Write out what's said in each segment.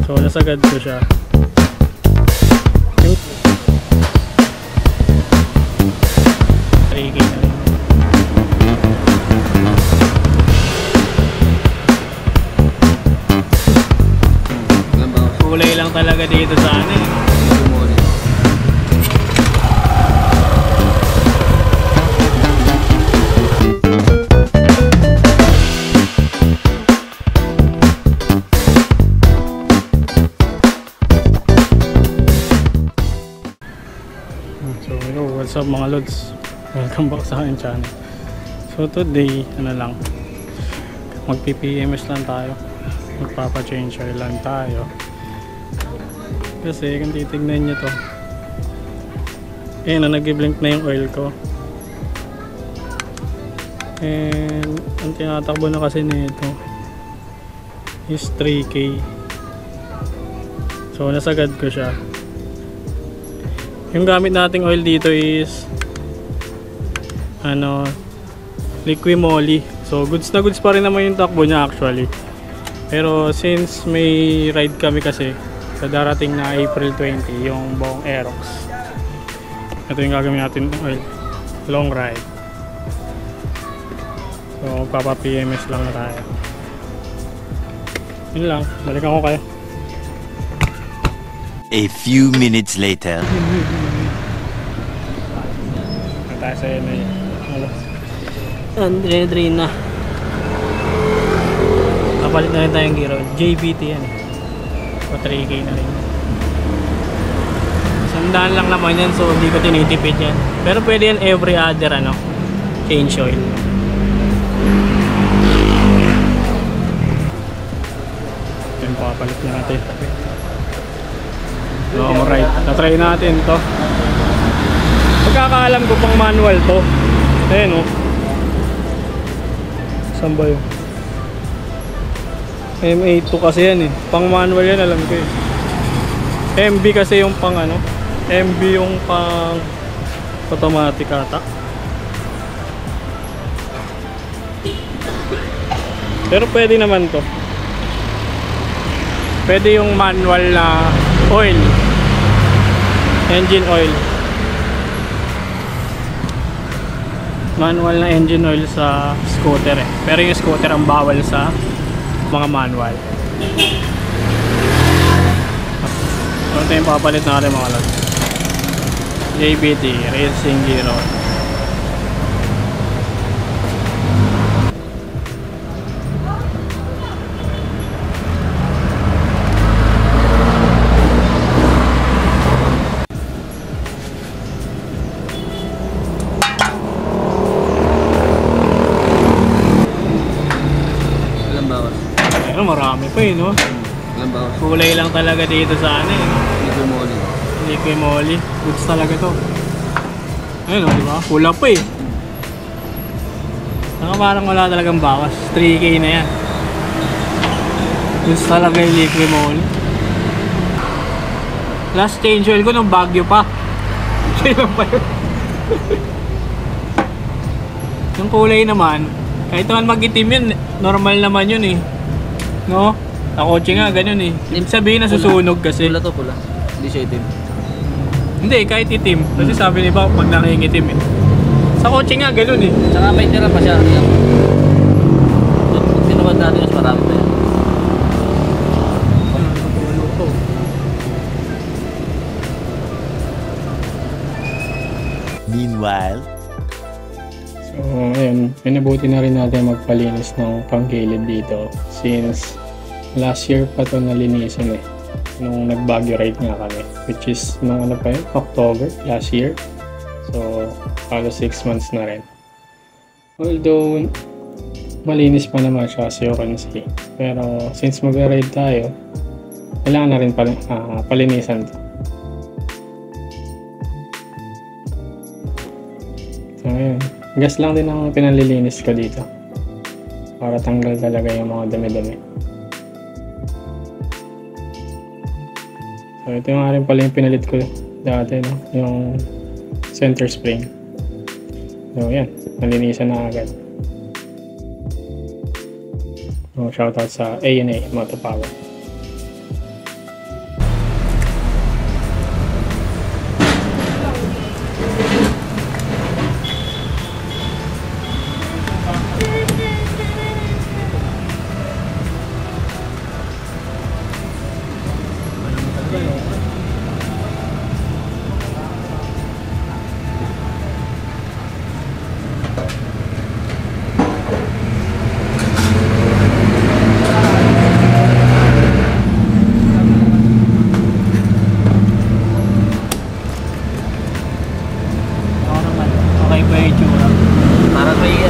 So nasagad ko siya. Kulay lang talaga dito sa ano eh. So hello, what's up mga lods? Welcome back sa aking channel. So today, ano lang, magpi-PMS lang tayo. Magpapa-change oil lang tayo. Kasi kung titignan nyo to, ayun na, nag-blink na yung oil ko. And ang tinatakbo na kasi nito is 3K. So nasagad ko siya. Yung gamit nating oil dito is ano, Liquimoly. So goods na goods pa rin naman yung takbo niya actually. Pero since may ride kami kasi sa darating na April 20 yung buong Aerox, ito yung gagawin natin ng oil, long ride. So magpapa PMS lang na tayo. Yun lang, balikan ko kayo. A few minutes later. Tayo sa yun eh. Andre na. Kapalit na rin tayong gear oil. JBT yan eh. O 3K na rin. Sandaan lang naman yan, so hindi ko tinitipid yan. Pero pwede yan every other ano, change oil. Yan, papalit natin. Long ride. Na-try natin to. Pagkakaalam ko pang manual to. Ayan o. Saan ba yun? MA2 kasi yan eh. Pang manual yan, alam ko eh. MB kasi yung pang ano. MB yung pang automatic ata. Pero pwede naman to. Pwede yung manual na oil. Engine oil. Manual na engine oil sa scooter eh. Pero yung scooter ang bawal sa mga manual. Ito yung papalit natin mga lods. JBT Racing Gear Oil. Marami pa eh, no? Kulay lang talaga dito sa ano eh. Liquimoly. Goods talaga to. Ayun o, diba? Pula pa eh. Saka parang wala talagang bawas. 3K na yan. Goods talaga yung Liquimoly. Last change oil ko nung Baguio pa. Kailan pa yun? Yung kulay naman, kahit naman mag-itim yun, normal naman yun eh. No? Sa kotse nga, ganun eh. Ibig sabihin nasusunog kasi. Pula to, pula. Hindi siya itim. Hindi, kahit itim. Kasi sabi ni Bob, pag nakingitim eh. Sa kotse nga, ganun eh. Tsaka may tira pa siya. Tinubad natin mas marami pa yan. Meanwhile, so, ayun. Pinabuti na rin natin magpalinis ng panggilid dito. Since last year pa ito nalinisan eh. Nung nag-Baguio ride nga kami. Which is, nung ano pa yun? October last year. So, halos 6 months na rin. Although, malinis pa naman siya as you can see. Pero, since mag-ride tayo, kailangan na rin palinisan to. So, ayun. Gas lang din ang pinalilinis ko dito. Para tanggal talaga yung mga dami-dami. So, ito yung rin pala yung pinalit ko dati, no? Yung center spring. So, yan. Nalinisan na agad. So, shoutout sa A&A Motopower.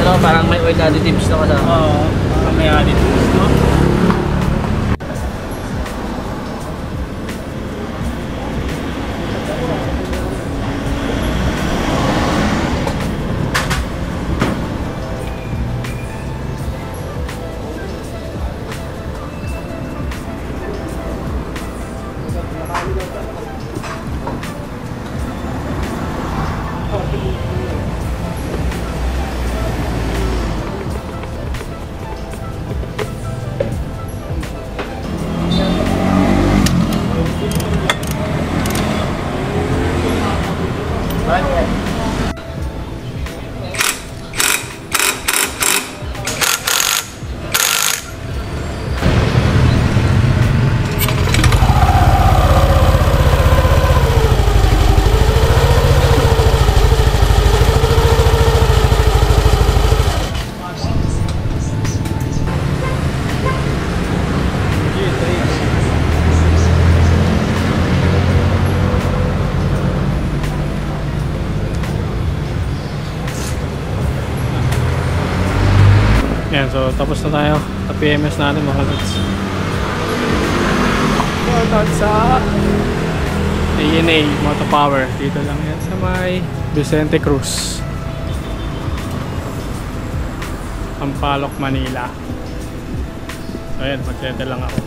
ano, parang may oil additives na kasama. Oo, may additives, no? Yan, so tapos na tayo sa PMS natin mga lods. Shoutout sa ANA Moto Power. Dito lang yan sa may Vicente Cruz, Ampaloc, Manila. So ayan, magsettle lang ako.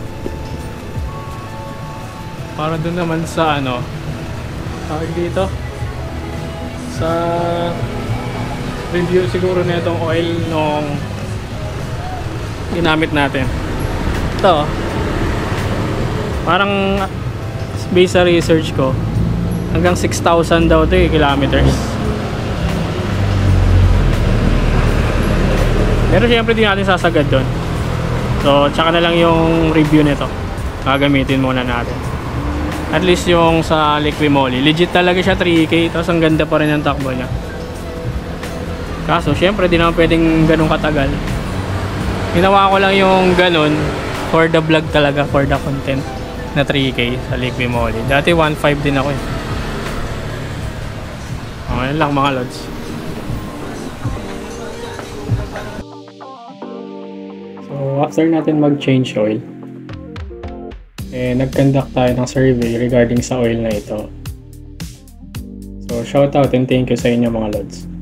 Para dun naman sa ano, tawag dito, sa review siguro na itong oil nung ginamit natin. Ito, parang based sa research ko, hanggang 6,000 daw ito kilometers. Pero syempre di natin sasagad doon. So tsaka na lang yung review nito, gagamitin muna natin. At least yung sa Liquimoli, legit talaga siya 3K, tapos ang ganda pa rin ang takbo niya. Kaso syempre di naman pwedeng ganun katagal. Ginawa ko lang yung ganun for the vlog talaga, for the content na 3K sa Liquimoli. Dati 1.5 din ako eh. Okay lang mga lods. So after natin mag-change oil, nag-conduct tayo ng survey regarding sa oil na ito. So shoutout and thank you sa inyo mga lods.